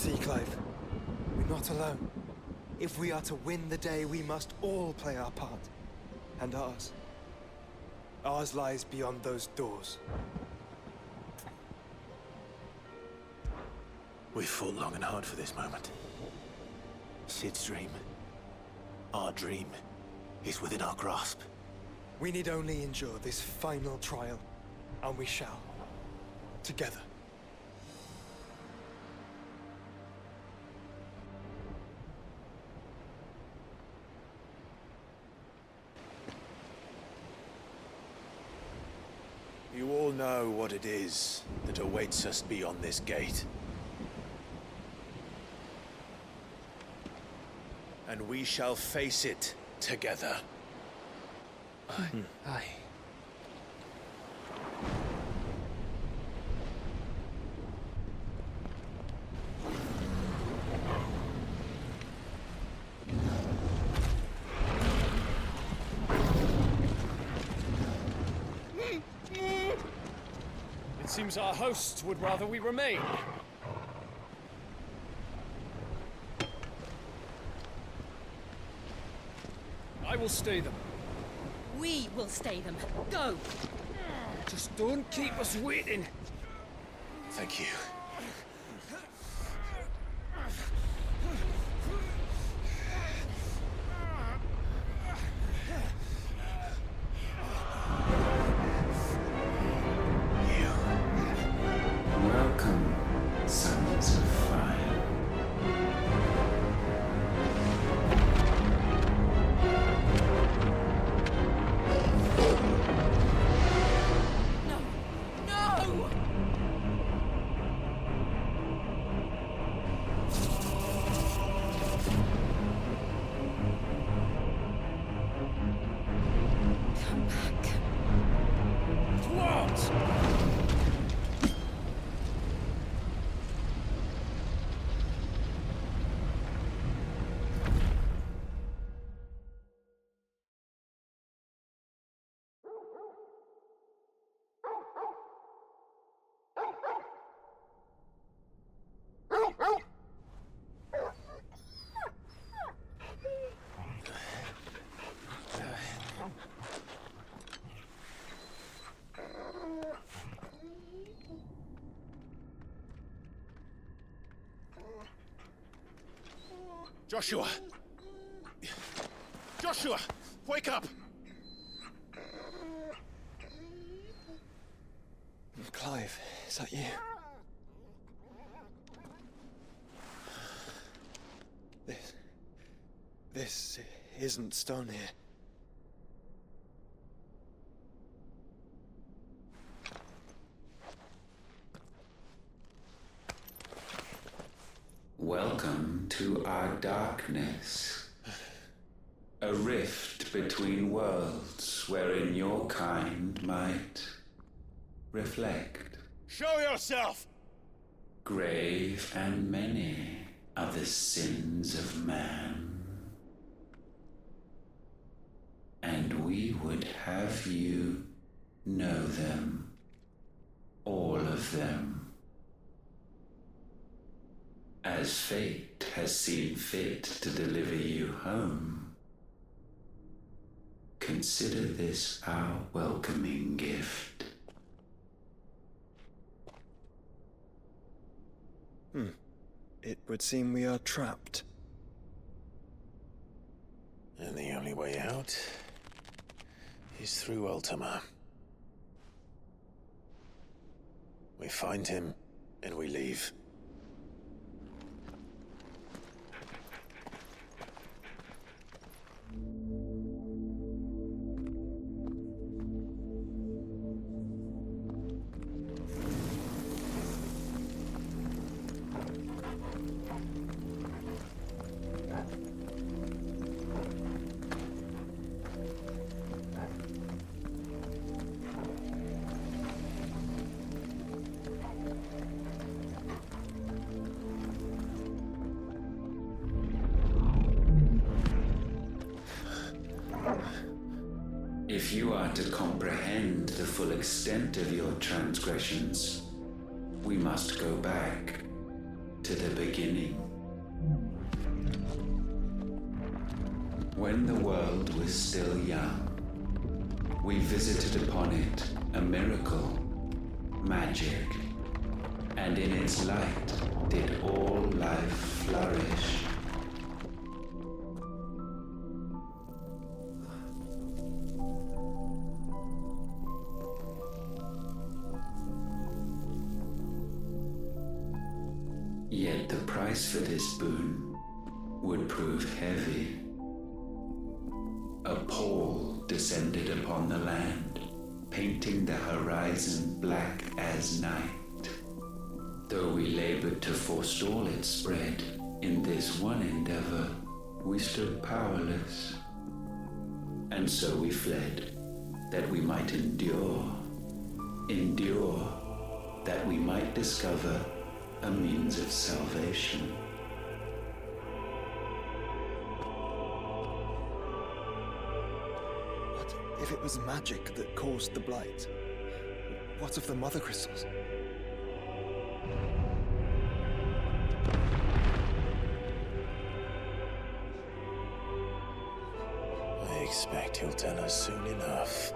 See, Clive, we're not alone. If we are to win the day, we must all play our part. And ours. Ours lies beyond those doors. We've fought long and hard for this moment. Sid's dream, our dream, is within our grasp. We need only endure this final trial, and we shall. Together. You all know what it is that awaits us beyond this gate. And we shall face it together. Aye. It seems our hosts would rather we remain. I will stay them. We will stay them. Go! Just don't keep us waiting. Thank you. Welcome, sons of fire. No! No! Come back. What? Joshua! Joshua! Wake up! Clive, is that you? This isn't stone here. Welcome to our darkness. A rift between worlds wherein your kind might reflect. Show yourself! Grave and many are the sins of man. And we would have you know them, all of them. As fate has seen fit to deliver you home, consider this our welcoming gift. It would seem we are trapped. And the only way out is through Ultima. We find him, and we leave. If you are to comprehend the full extent of your transgressions, we must go back to the beginning. When the world was still young, we visited upon it a miracle, magic, and in its light did all life flourish. Yet the price for this boon would prove heavy. A pall descended upon the land, painting the horizon black as night. Though we labored to forestall its spread, in this one endeavor we stood powerless. And so we fled, that we might endure, that we might discover a means of salvation. What if it was magic that caused the blight? What of the mother crystals? I expect he'll tell us soon enough.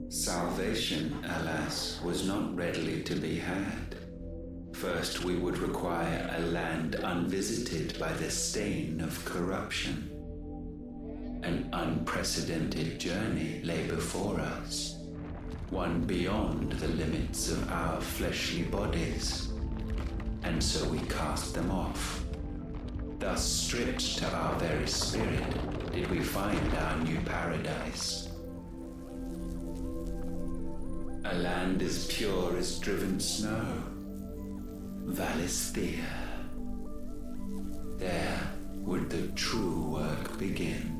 Salvation, alas, was not readily to be had. First, we would require a land unvisited by the stain of corruption. An unprecedented journey lay before us, one beyond the limits of our fleshly bodies. And so we cast them off. Thus, stripped to our very spirit, did we find our new paradise. A land as pure as driven snow, Valisthea. There would the true work begin,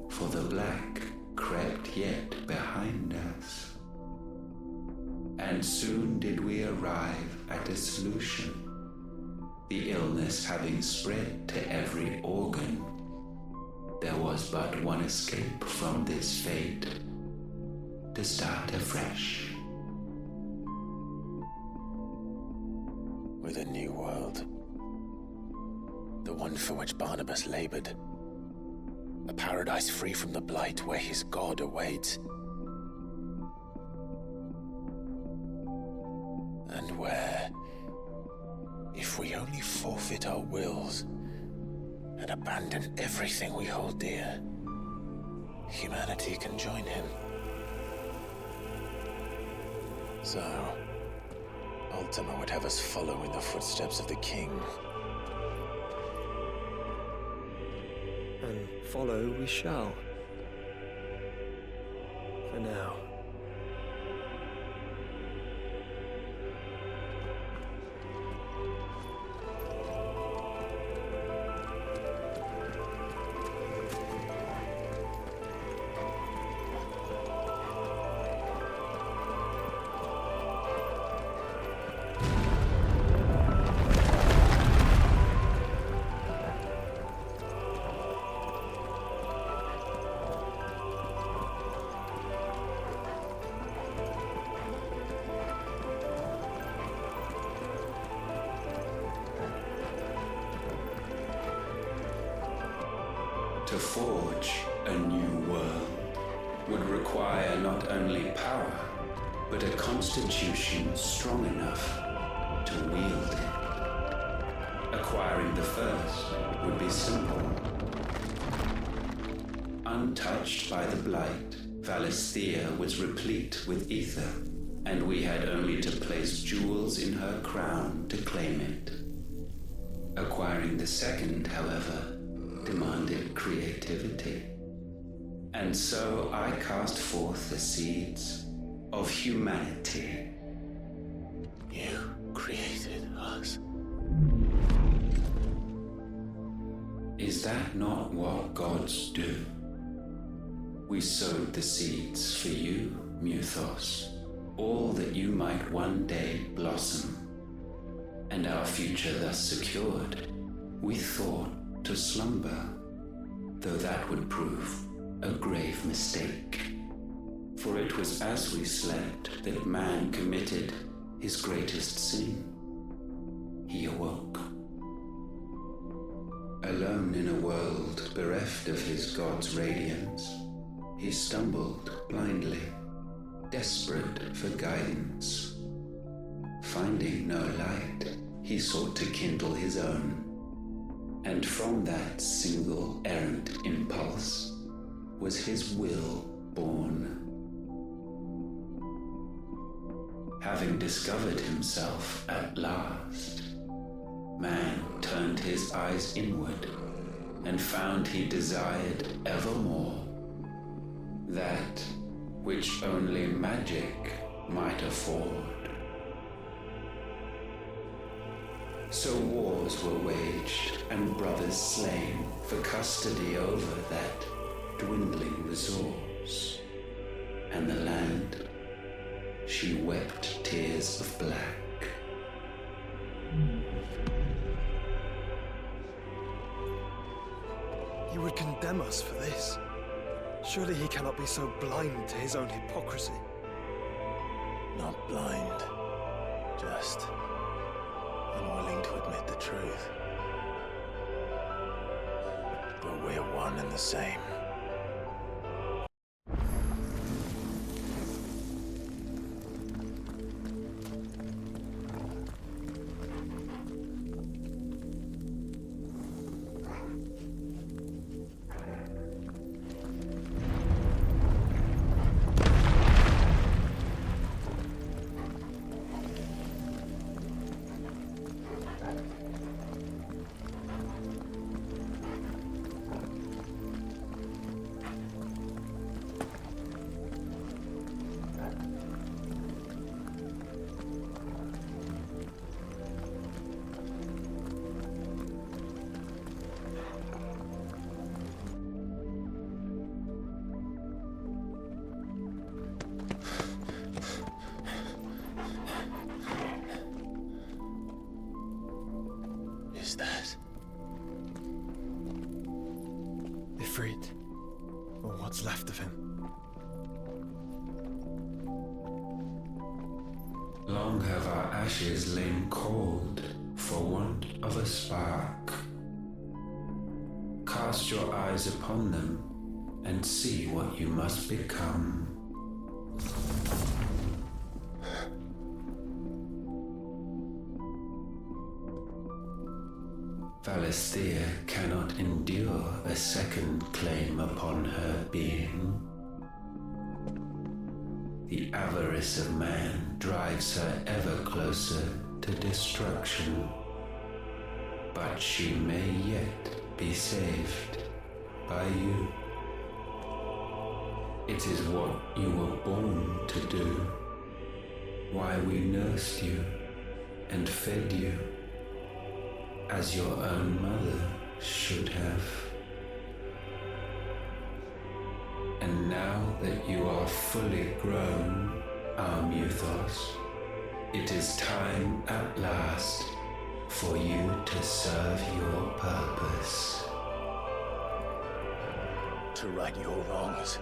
for the black crept yet behind us. And soon did we arrive at a solution, the illness having spread to every organ. There was but one escape from this fate, to start afresh. With a new world. The one for which Barnabas labored. A paradise free from the blight where his God awaits. And where, if we only forfeit our wills and abandon everything we hold dear, humanity can join him. So, Ultima would have us follow in the footsteps of the king. And follow we shall. For now. To forge a new world would require not only power, but a constitution strong enough to wield it. Acquiring the first would be simple. Untouched by the blight, Valisthea was replete with ether, and we had only to place jewels in her crown to claim it. Acquiring the second, however, demanded creativity. And so I cast forth the seeds of humanity. You created us. Is that not what gods do? We sowed the seeds for you, Muthos, all that you might one day blossom. And our future thus secured, we thought to slumber, though that would prove a grave mistake. For it was as we slept that man committed his greatest sin. He awoke. Alone in a world bereft of his god's radiance, he stumbled blindly, desperate for guidance. Finding no light, he sought to kindle his own, and from that single errant impulse was his will born. Having discovered himself at last, man turned his eyes inward and found he desired evermore that which only magic might afford. So wars were waged and brothers slain for custody over that dwindling resource, and the land, she wept tears of black. He would condemn us for this. Surely he cannot be so blind to his own hypocrisy. Not blind, just unwilling to admit the truth. But we're one and the same. Is that Ifrit, or what's left of him. Long have our ashes lain cold for want of a spark. Cast your eyes upon them and see what you must become. Valisthea cannot endure a second claim upon her being. The avarice of man drives her ever closer to destruction. But she may yet be saved by you. It is what you were born to do, why we nursed you and fed you, as your own mother should have. And now that you are fully grown, our Muthos, it is time at last for you to serve your purpose. to right your wrongs?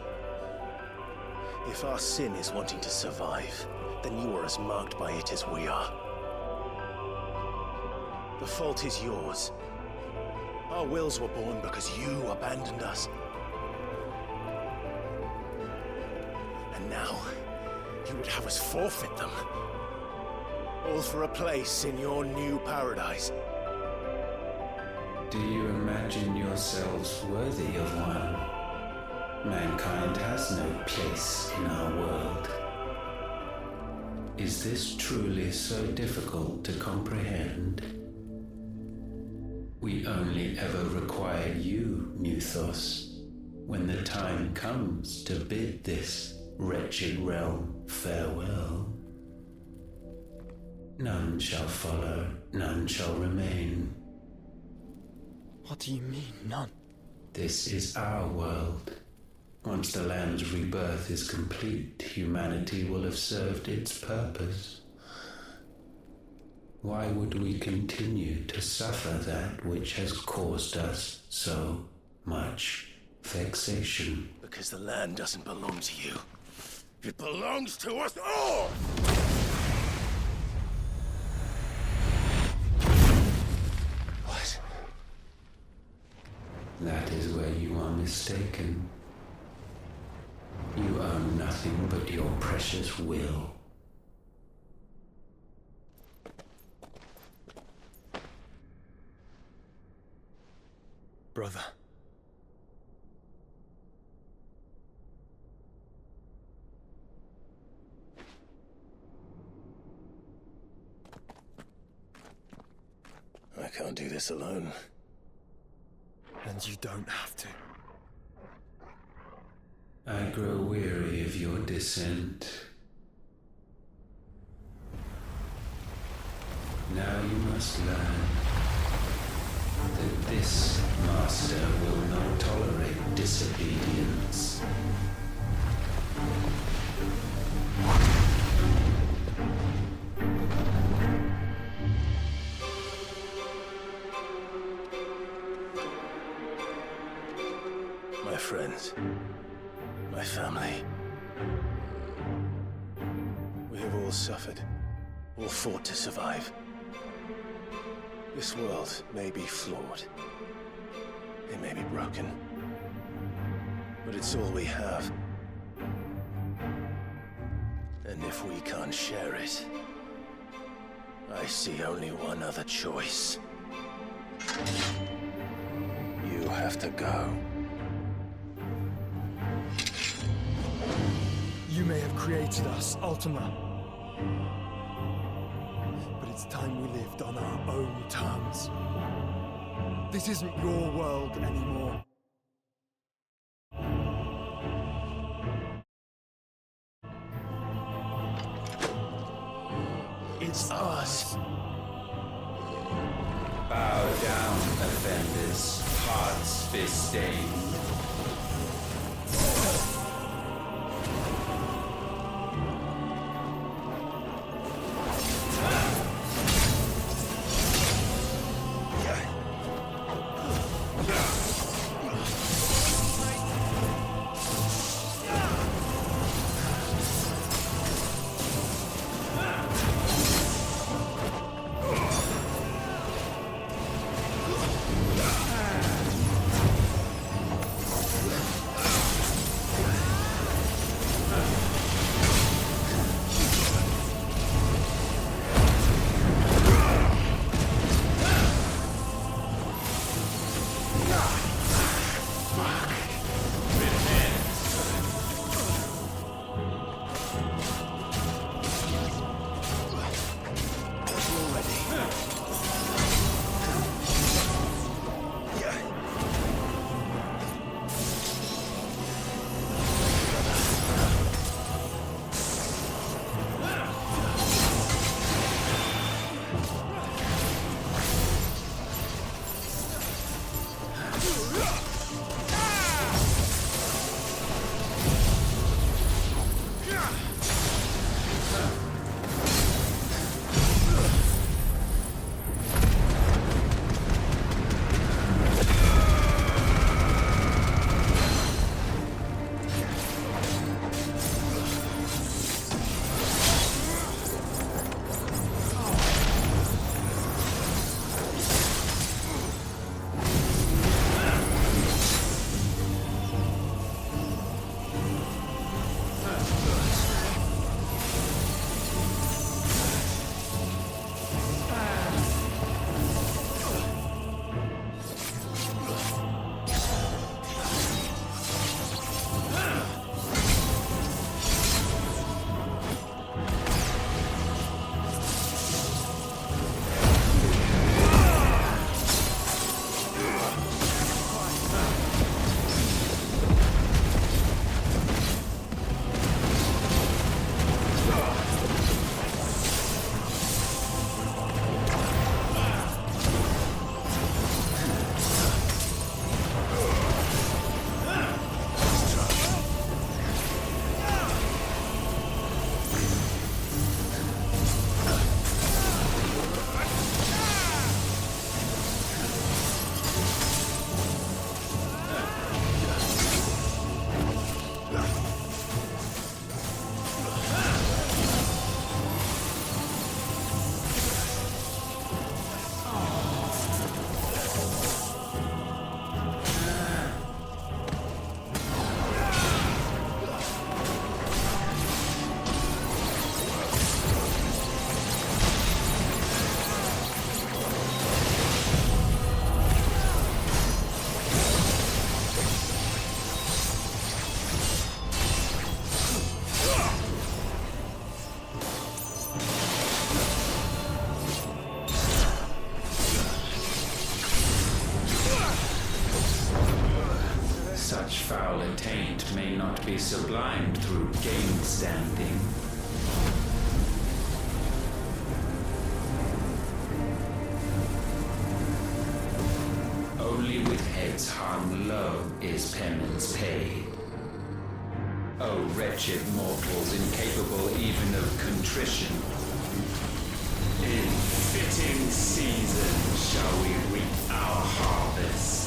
If our sin is wanting to survive, then you are as marked by it as we are. The fault is yours. Our wills were born because you abandoned us. And now, you would have us forfeit them. All for a place in your new paradise. Do you imagine yourselves worthy of one? Mankind has no place in our world. Is this truly so difficult to comprehend? We only ever require you, Muthos, when the time comes to bid this wretched realm farewell. None shall follow, none shall remain. What do you mean, none? This is our world. Once the land's rebirth is complete, humanity will have served its purpose. Why would we continue to suffer that which has caused us so much vexation? Because the land doesn't belong to you. It belongs to us all! What? That is where you are mistaken. You own nothing but your precious will. Brother. I can't do this alone. And you don't have to. I grow weary of your dissent. Now you must learn that this master will not tolerate disobedience. My friends, my family. We have all suffered, all fought to survive. This world may be flawed. It may be broken. But it's all we have. And if we can't share it, I see only one other choice. You have to go. You may have created us, Ultima. But it's time we lived on our own terms. This isn't your world anymore. It's us. Bow down, offenders, hearts fist-stained. fouler taint may not be sublimed through game standing. Only with heads hung low is penance paid. O wretched mortals incapable even of contrition, in fitting season shall we reap our harvest.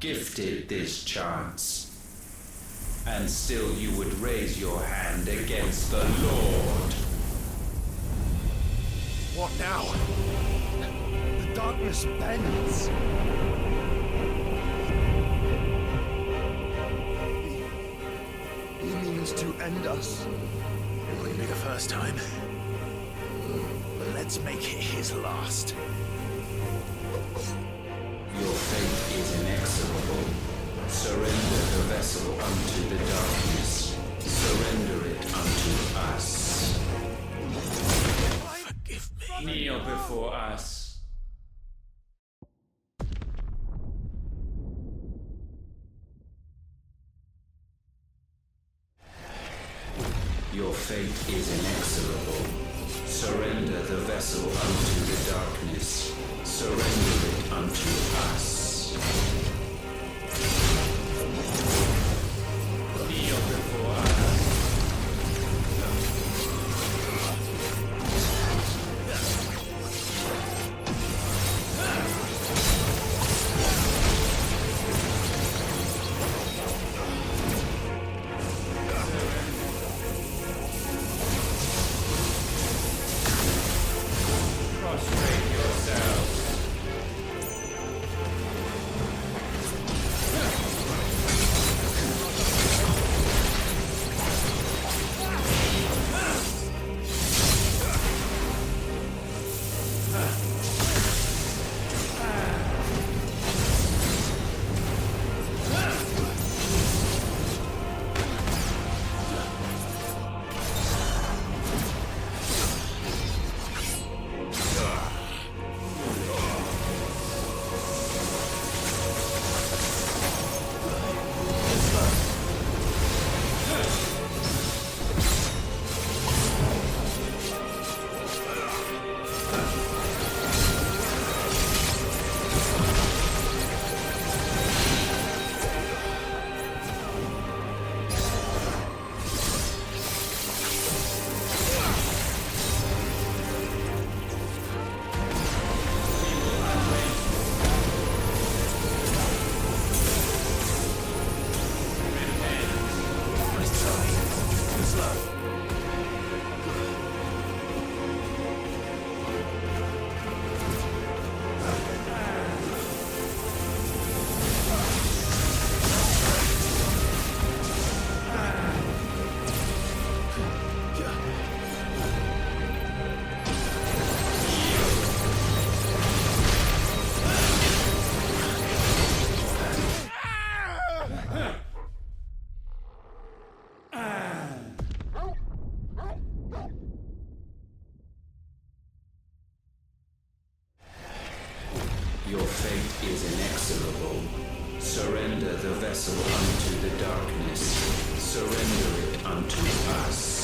Gifted this chance, and still you would raise your hand against the Lord. What now? The darkness bends. He means to end us. It won't be the first time. But let's make it his last. Your fate is inexorable. Surrender the vessel unto the darkness. Surrender it unto us. Forgive me. Kneel before us. Your fate is inexorable. Surrender the vessel unto the darkness. Surrender it unto us. Kneel before us. Prostrate yourselves. Your fate is inexorable. Surrender the vessel unto the darkness. Surrender it unto us.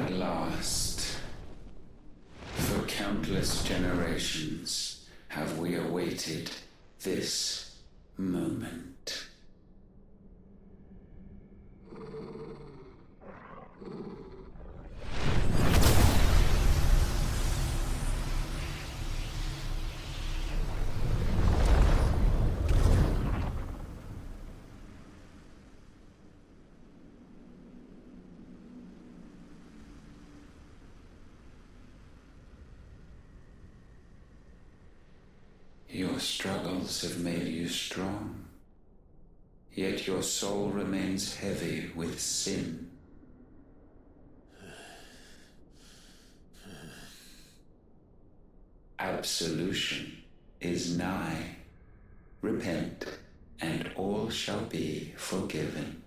Last, for countless generations have we awaited this moment. Your struggles have made you strong, yet your soul remains heavy with sin. Absolution is nigh. Repent, and all shall be forgiven.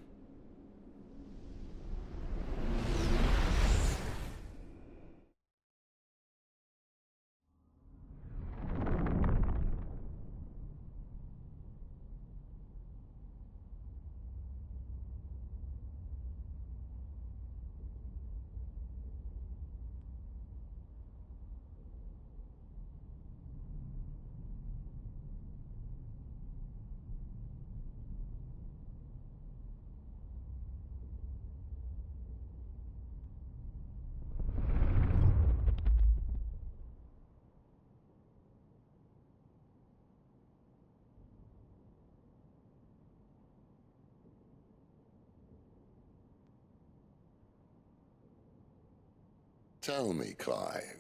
Tell me, Clive,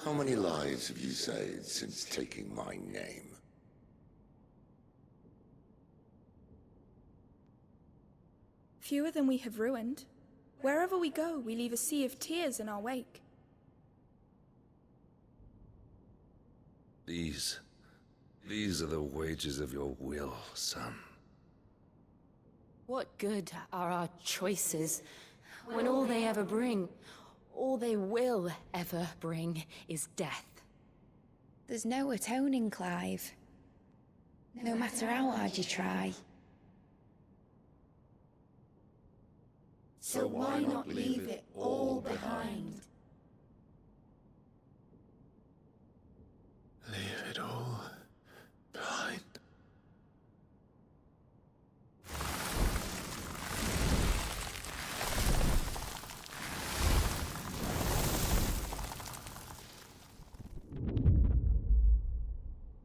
how many lives have you saved since taking my name? Fewer than we have ruined. Wherever we go, we leave a sea of tears in our wake. These are the wages of your will, son. What good are our choices when all they ever bring, all they will ever bring, is death? There's no atoning, Clive. No matter how hard you try. So why not leave it all behind? Leave it all behind.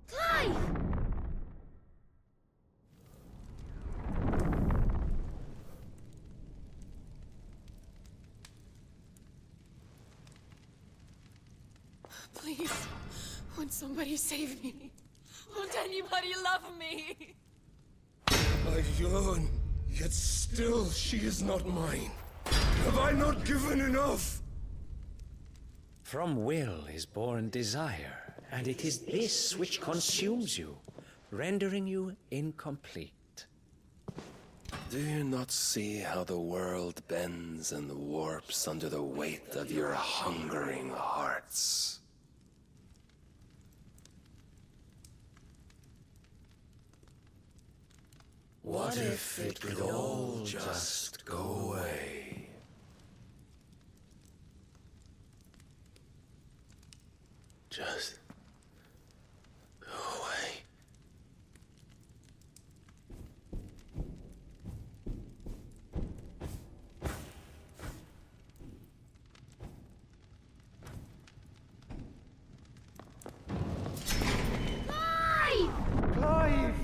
Clive! Please, won't somebody save me? Won't anybody love me? I yearn, yet still she is not mine. Have I not given enough? From will is born desire, and it is this which consumes you, rendering you incomplete. Do you not see how the world bends and warps under the weight of your hungering hearts? What if it could all just go away? Just go away. Clive!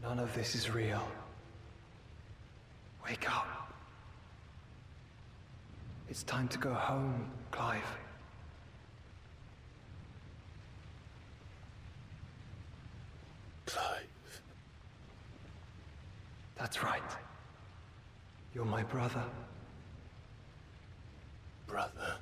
None of this is real. Wake up. It's time to go home, Clive. Clive. That's right. You're my brother. Brother.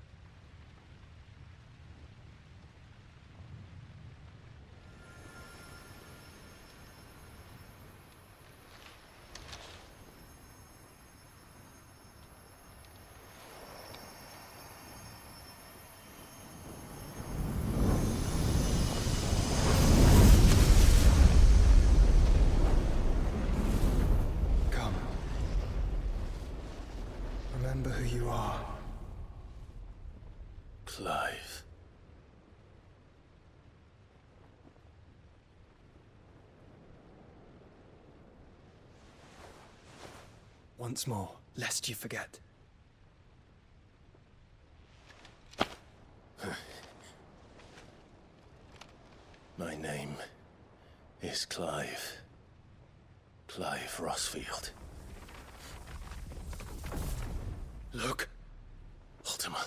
Come. Remember who you are. Clive. Once more, lest you forget. My name is Clive. Clive Rosfield. Look, Ultima.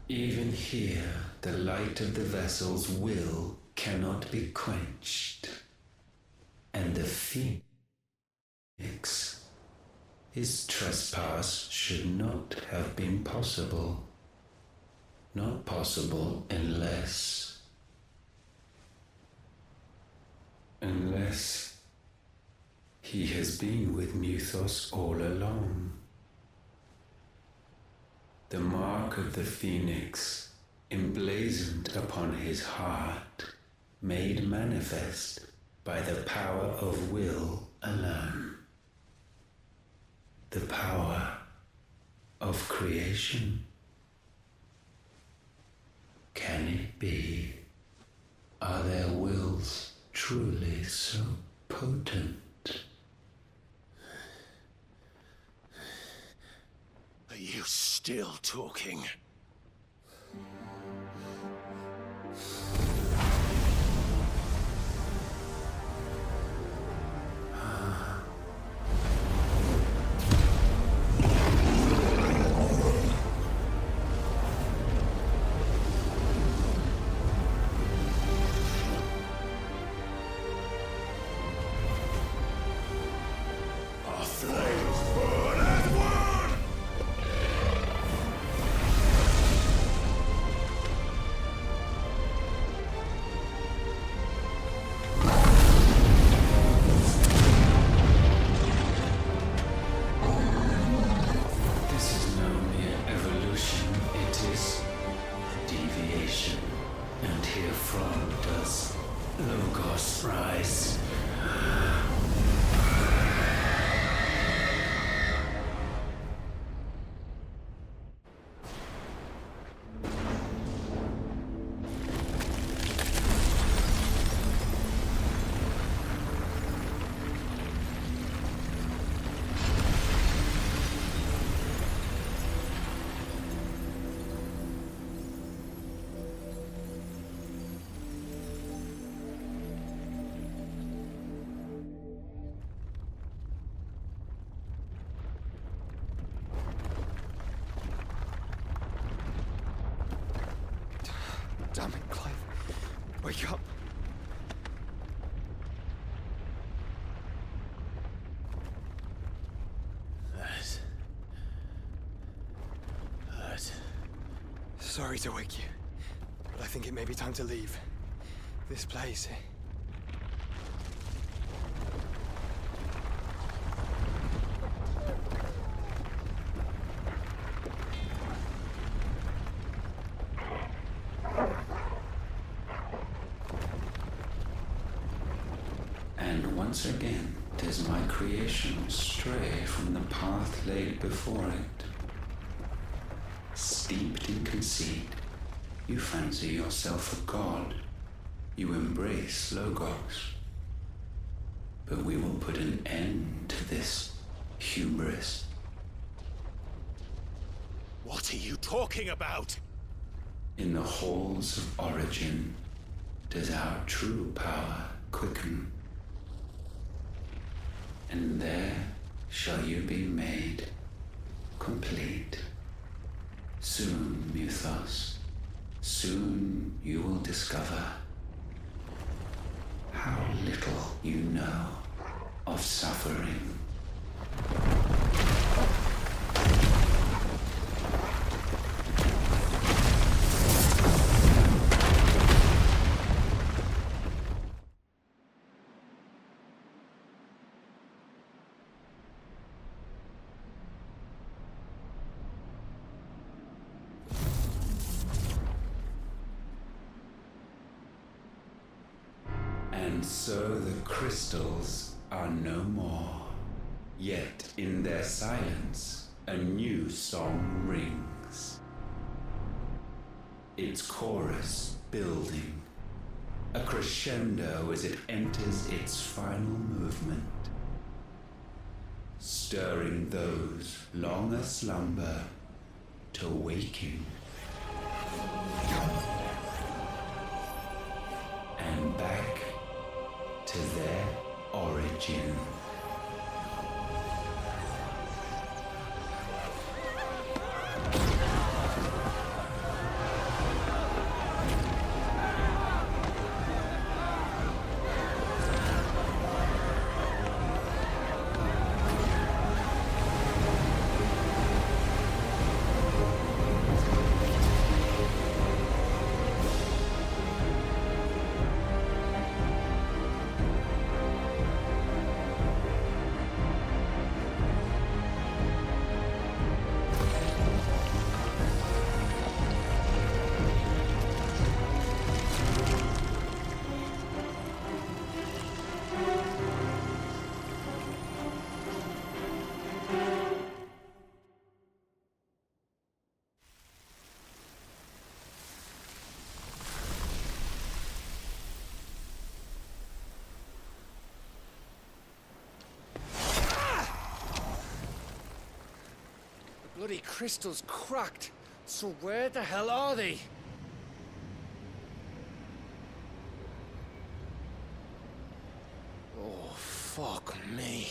Even here, the light of the vessel's will cannot be quenched. And the Phoenix, his trespass should not have been possible. Not possible unless he has been with Muthos all along. The mark of the Phoenix, emblazoned upon his heart, made manifest by the power of will alone. The power of creation. Can it be? Are their wills truly so potent? Are you still talking? Damn it, Clive. Wake up. That... Sorry to wake you, but I think it may be time to leave. This place. Once again, does my creation stray from the path laid before it? Steeped in conceit, you fancy yourself a god. You embrace Logos. But we will put an end to this hubris. What are you talking about? In the halls of origin, does our true power quicken. And there shall you be made complete. Soon, Mythos, soon you will discover how little you know of suffering. And so the crystals are no more. Yet in their silence, a new song rings. Its chorus building, a crescendo as it enters its final movement, stirring those long aslumber to waking. And back to their origin. bloody crystal's cracked. So where the hell are they? Oh, fuck me.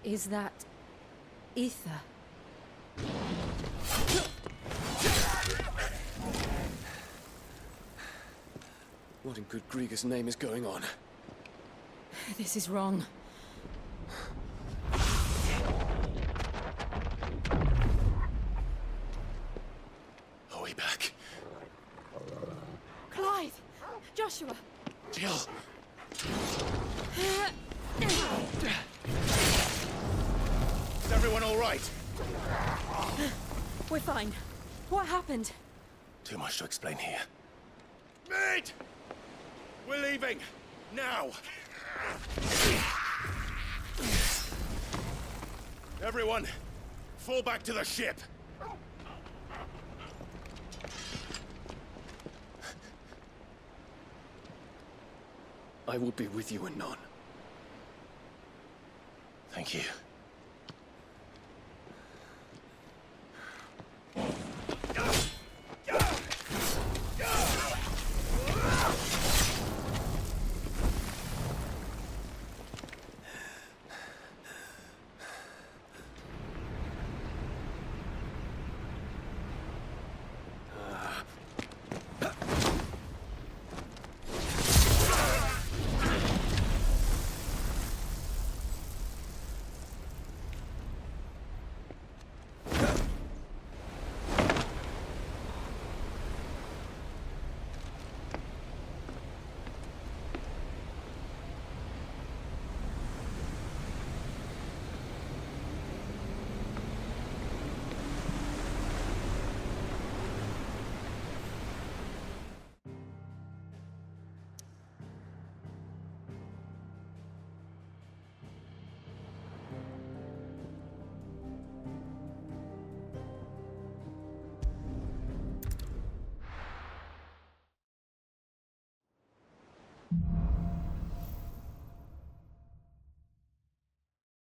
Is that ether? What in good Grieger's name is going on? This is wrong. Are we back? Clive! Joshua! Jill! Is everyone all right? We're fine. What happened? Too much to explain here. Mate! We're leaving! Now! Everyone, fall back to the ship! I will be with you anon. Thank you.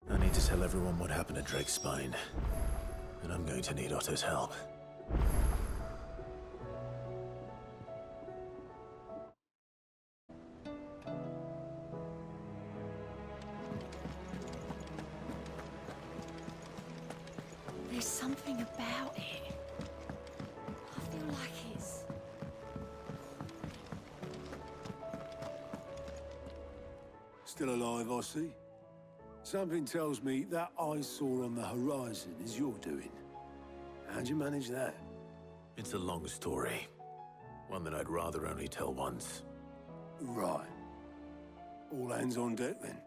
I need to tell everyone what happened at Drake's Spine. And I'm going to need Otto's help. There's something about it. I feel like it's... Still alive, I see. Something tells me that I saw on the horizon is your doing. How'd you manage that? It's a long story. One that I'd rather only tell once. Right. All hands on deck, then.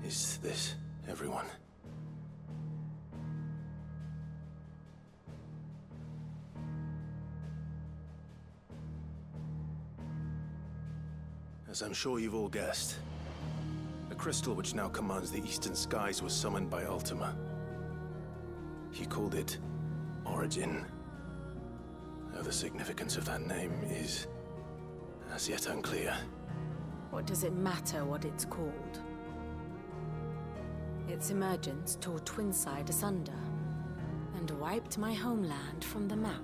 Is this everyone? As I'm sure you've all guessed, the crystal which now commands the eastern skies was summoned by Ultima. He called it Origin. Though the significance of that name is as yet unclear. What does it matter what it's called? Its emergence tore Twinside asunder and wiped my homeland from the map.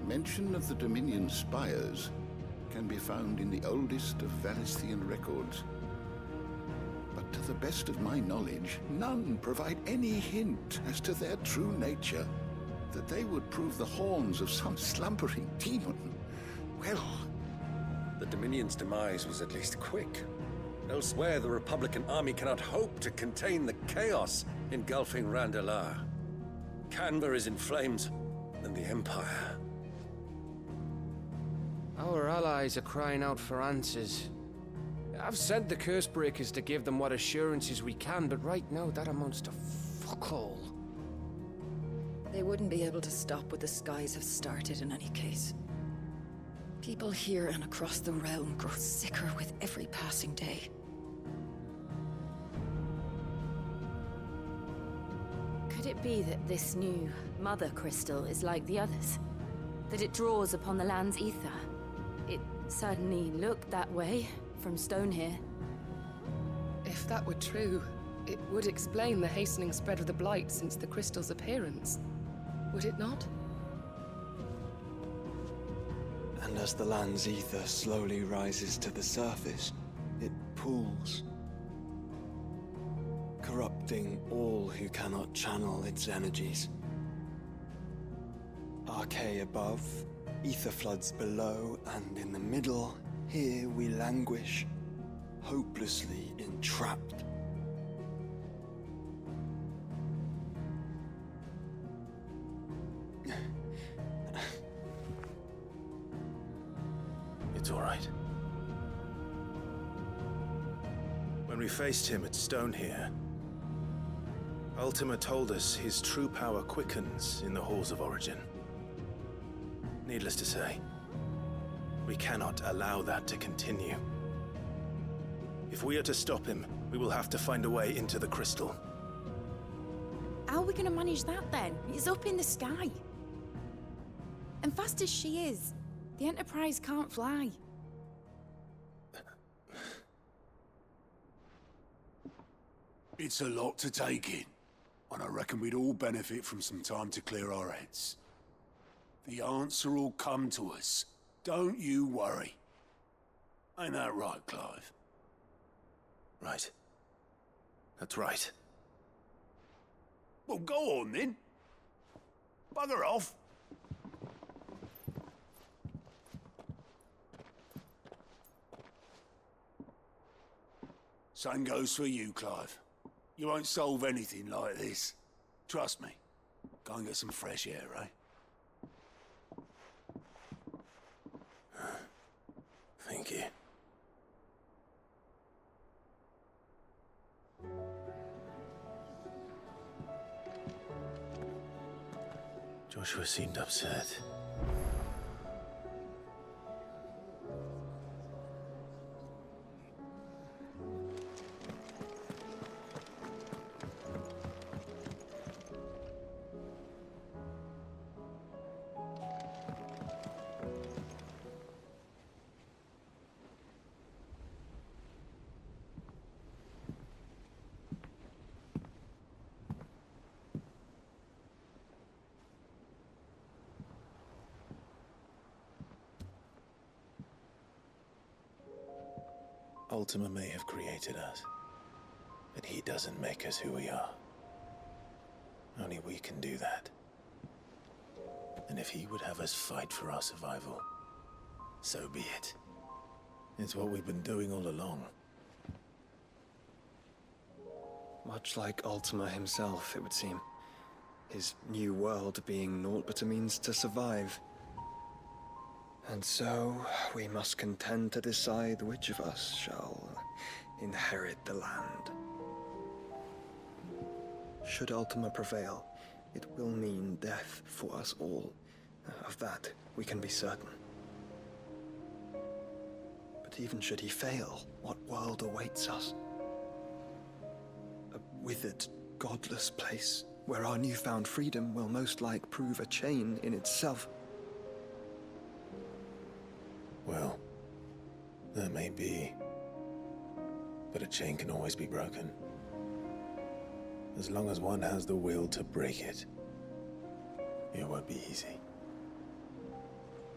Mention of the Dominion spires can be found in the oldest of Valisthean records. But to the best of my knowledge, none provide any hint as to their true nature. That they would prove the horns of some slumbering demon. Well... The Dominion's demise was at least quick. Elsewhere, the Republican army cannot hope to contain the chaos engulfing Randalar. Canberra is in flames, and the Empire. Our allies are crying out for answers. I've sent the Cursebreakers to give them what assurances we can, but right now that amounts to fuck all. They wouldn't be able to stop what the skies have started in any case. People here and across the realm grow sicker with every passing day. Could it be that this new Mother Crystal is like the others? That it draws upon the land's ether? It certainly looked that way from stone here. If that were true, it would explain the hastening spread of the Blight since the crystal's appearance. Would it not? And as the land's ether slowly rises to the surface, it pools, corrupting all who cannot channel its energies. Archay above, ether floods below, and in the middle, here we languish, hopelessly entrapped. It's all right. When we faced him at Stone here, Ultima told us his true power quickens in the Halls of Origin. Needless to say, we cannot allow that to continue. If we are to stop him, we will have to find a way into the crystal. How are we going to manage that then? It's up in the sky. And fast as she is, the Enterprise can't fly. It's a lot to take in, and I reckon we'd all benefit from some time to clear our heads. The answer will come to us. Don't you worry. Ain't that right, Clive? Right. That's right. Well, go on then. Bugger off. Same goes for you, Clive. You won't solve anything like this. Trust me. Go and get some fresh air, eh? Thank you. Joshua seemed upset. Ultima may have created us, but he doesn't make us who we are. Only we can do that. And if he would have us fight for our survival, so be it. It's what we've been doing all along. Much like Ultima himself, it would seem. His new world being naught but a means to survive. And so, we must contend to decide which of us shall inherit the land. Should Ultima prevail, it will mean death for us all. Of that, we can be certain. But even should he fail, what world awaits us? A withered, godless place, where our newfound freedom will most like prove a chain in itself. Well, that may be. But a chain can always be broken. As long as one has the will to break it. It won't be easy.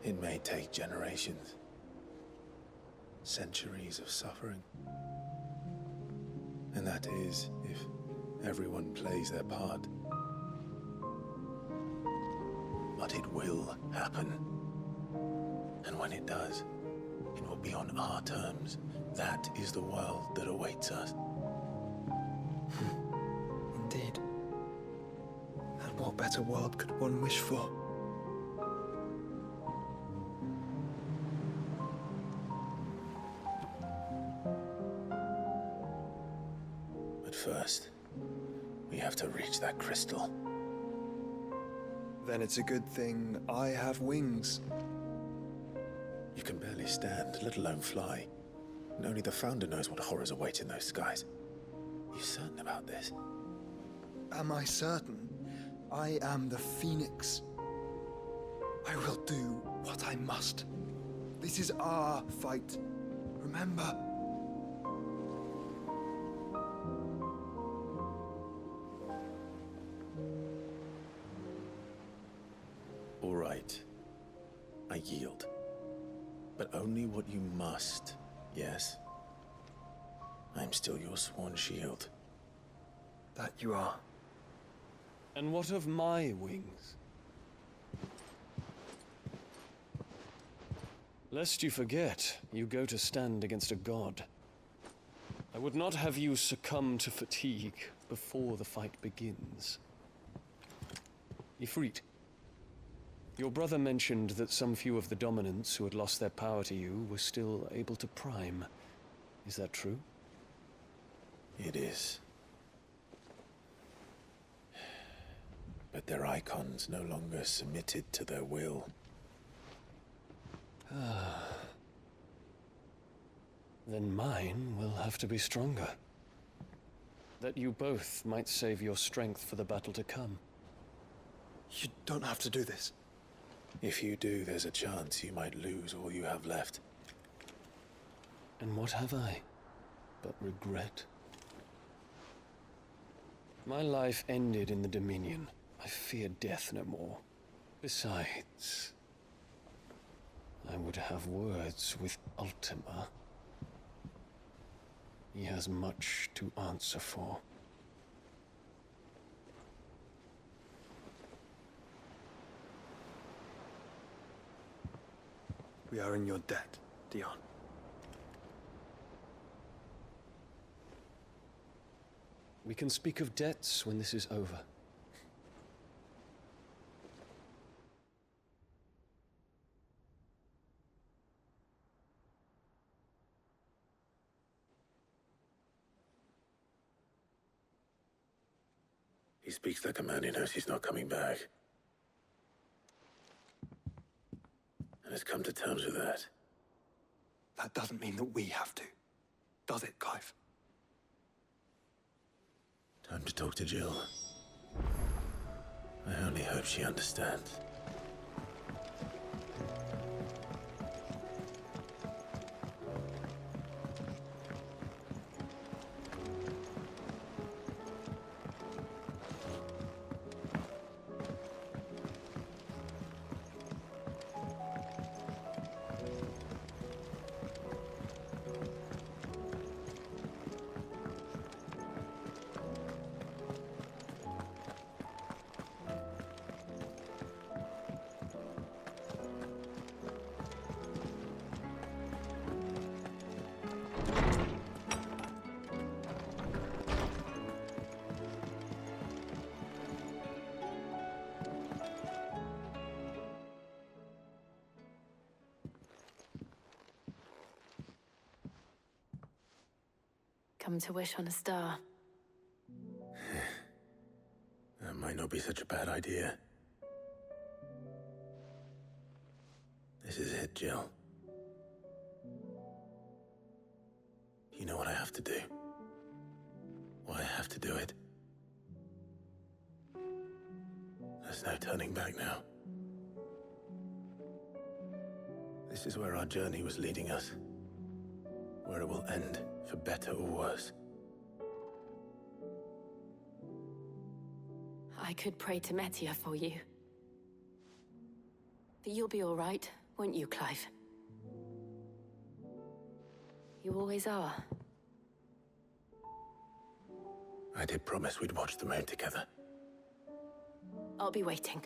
It may take generations. Centuries of suffering. And that is, if everyone plays their part. But it will happen. And when it does, it will be on our terms. That is the world that awaits us. Indeed. And what better world could one wish for? But first, we have to reach that crystal. Then it's a good thing I have wings. You can barely stand, let alone fly. And only the Founder knows what horrors await in those skies. You certain about this? Am I certain? I am the Phoenix. I will do what I must. This is our fight. Remember? All right. I yield. But only what you must, yes? I'm still your sworn shield. That you are. And what of my wings? Lest you forget, you go to stand against a god. I would not have you succumb to fatigue before the fight begins. Ifrit, your brother mentioned that some few of the dominants who had lost their power to you were still able to prime. Is that true? It is. But their Eikons no longer submitted to their will. Then mine will have to be stronger. That you both might save your strength for the battle to come. You don't have to do this. If you do, there's a chance you might lose all you have left. And what have I but regret? My life ended in the Dominion. I fear death no more. Besides, I would have words with Ultima. He has much to answer for. We are in your debt, Dion. We can speak of debts when this is over. He speaks like a man who knows he's not coming back. And has come to terms with that. That doesn't mean that we have to, does it, Clive? Time to talk to Jill. I only hope she understands. Come to wish on a star. That might not be such a bad idea. This is it, Jill. You know what I have to do. Why I have to do it. There's no turning back now. This is where our journey was leading us. Where it will end, for better or worse. I could pray to Metia for you. But you'll be all right, won't you, Clive? You always are. I did promise we'd watch the moon together. I'll be waiting.